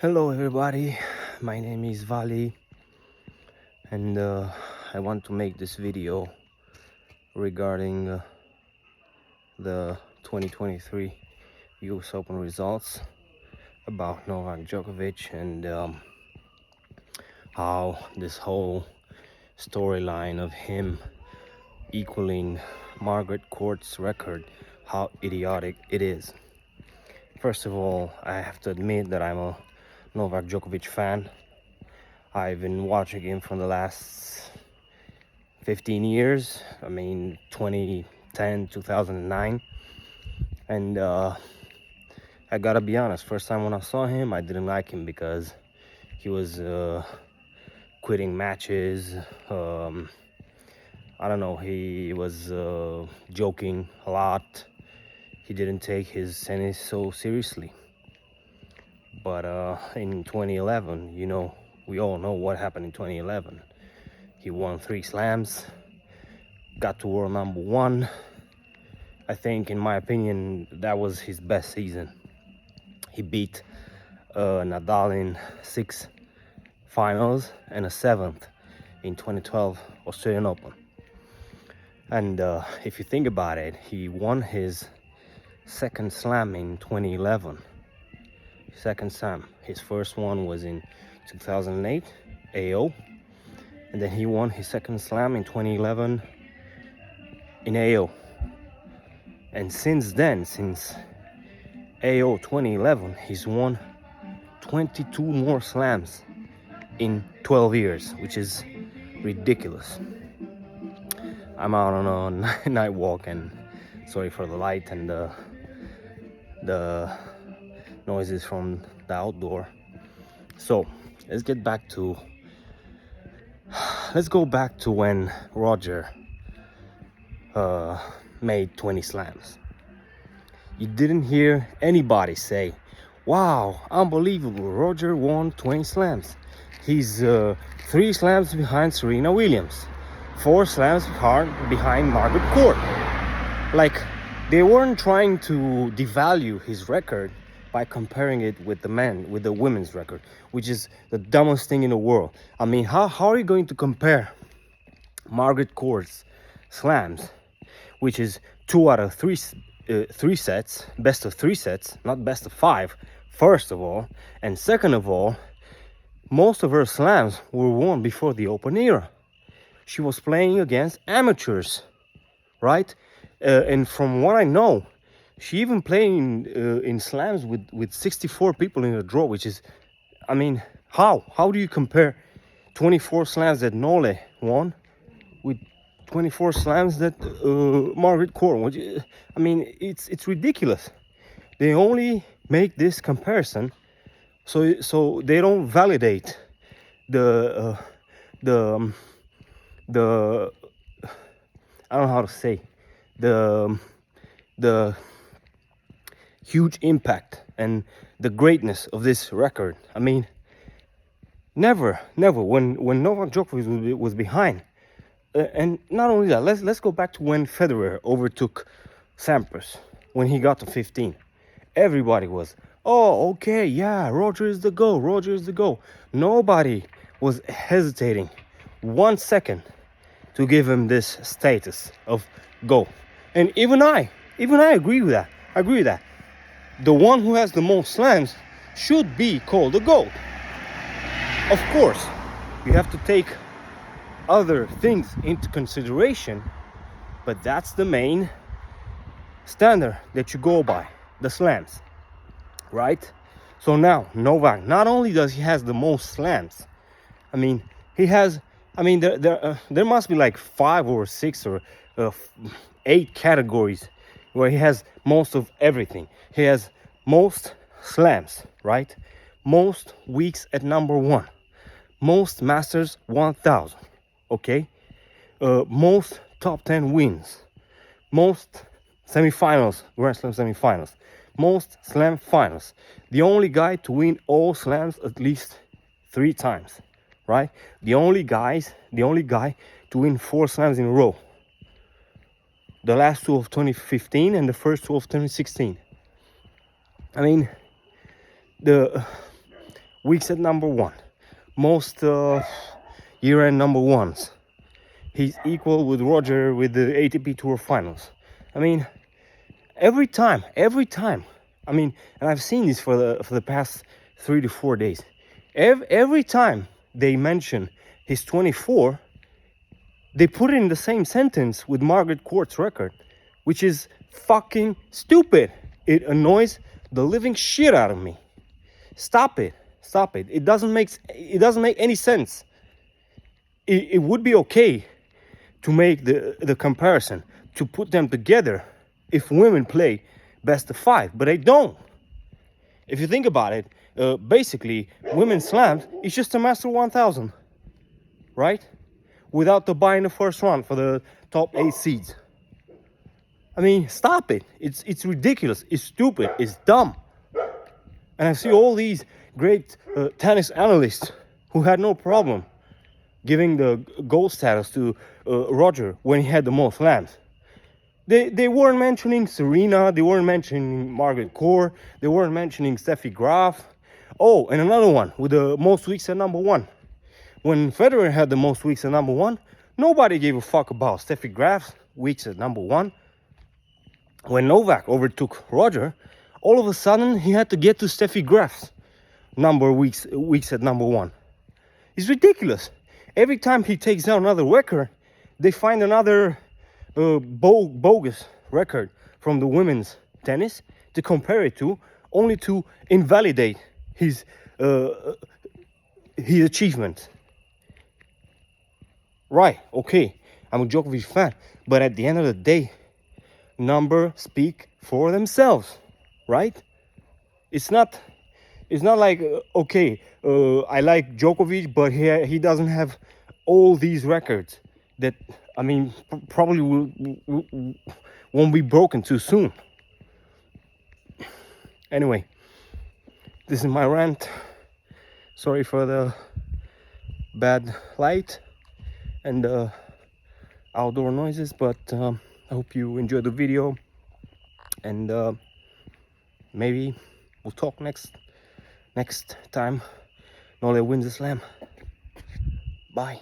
Hello everybody, my name is Vali and I want to make this video regarding the 2023 US Open results about Novak Djokovic and how this whole storyline of him equaling Margaret Court's record, how idiotic it is. First of all, I have to admit that I'm a Novak Djokovic fan. I've been watching him for the last 15 years. 2010, 2009. And I gotta be honest, first time when I saw him, I didn't like him because he was quitting matches. I don't know, he was joking a lot. He didn't take his tennis so seriously. But in 2011, we all know what happened in 2011. He won 3 slams, got to world number 1. I think, in my opinion, that was his best season. He beat Nadal in 6 finals and a 7th in 2012 Australian Open. And if you think about it, he won his second slam in 2011. Second slam. His first one was in 2008, AO. And then he won his second slam in 2011 in AO. And since then, since AO 2011, he's won 22 more slams in 12 years, which is ridiculous. I'm out on a night walk, and sorry for the light and the noises from the outdoor. So let's go back to when Roger made 20 slams. You didn't hear anybody say, wow, unbelievable, Roger won 20 slams. He's 3 slams behind Serena Williams, 4 slams behind Margaret Court. Like, they weren't trying to devalue his record by comparing it with the women's record, which is the dumbest thing in the world. I mean, how are you going to compare Margaret Court's slams, which is 2 out of 3 sets, best of 3 sets, not best of 5, first of all, and second of all, most of her slams were won before the Open era. She was playing against amateurs, right? And from what I know, she even played in slams with 64 people in a draw, which is, I mean, how do you compare 24 slams that Nole won with 24 slams that Margaret Court? I mean, it's ridiculous. They only make this comparison so they don't validate the I don't know how to say, the huge impact and the greatness of this record. I mean, never when Novak Djokovic was behind. And not only that, let's go back to when Federer overtook Sampras, when he got to 15. Everybody was, oh, okay, yeah, Roger is the GOAT. Nobody was hesitating 1 second to give him this status of GOAT. And even I agree with that. The one who has the most slams should be called the GOAT. Of course, you have to take other things into consideration, but that's the main standard that you go by, the slams, right? So now Novak, not only does he has the most slams, I mean, there must be like 5 or 6 or 8 categories where he has most of everything. He has most slams, right? Most weeks at number 1, most Masters 1000, okay? Most top 10 wins, most semifinals, Grand Slam semifinals, most slam finals. The only guy to win all slams at least 3 times, right? The only guy to win 4 slams in a row. The last 2 of 2015 and the first 2 of 2016. I mean, weeks at number one, most year-end number ones. He's equal with Roger with the ATP Tour Finals. I mean, every time. I mean, and I've seen this for the past 3 to 4 days. Every time they mention his 24, they put it in the same sentence with Margaret Court's record, which is fucking stupid. It annoys the living shit out of me. Stop it. It doesn't make any sense. It would be okay to make the comparison, to put them together if women play best of 5, but they don't. If you think about it, basically women's slams is just a Master 1000, right? Without the bye in the first round for the top 8 seeds. I mean, stop it. It's ridiculous. It's stupid. It's dumb. And I see all these great tennis analysts who had no problem giving the gold status to Roger when he had the most slams. They weren't mentioning Serena, they weren't mentioning Margaret Court, they weren't mentioning Steffi Graf. Oh, and another one with the most weeks at number one. When Federer had the most weeks at number one, nobody gave a fuck about Steffi Graf's weeks at number one. When Novak overtook Roger, all of a sudden he had to get to Steffi Graf's weeks at number one. It's ridiculous. Every time he takes down another record, they find another bogus record from the women's tennis to compare it to, only to invalidate his achievements. Right, okay, I'm a Djokovic fan, but at the end of the day, numbers speak for themselves, right? It's not like okay, I like Djokovic, but he doesn't have all these records that, I mean, probably won't be broken too soon. Anyway, this is my rant. Sorry for the bad light and outdoor noises, but I hope you enjoyed the video, and maybe we'll talk next time Nole wins the slam. Bye.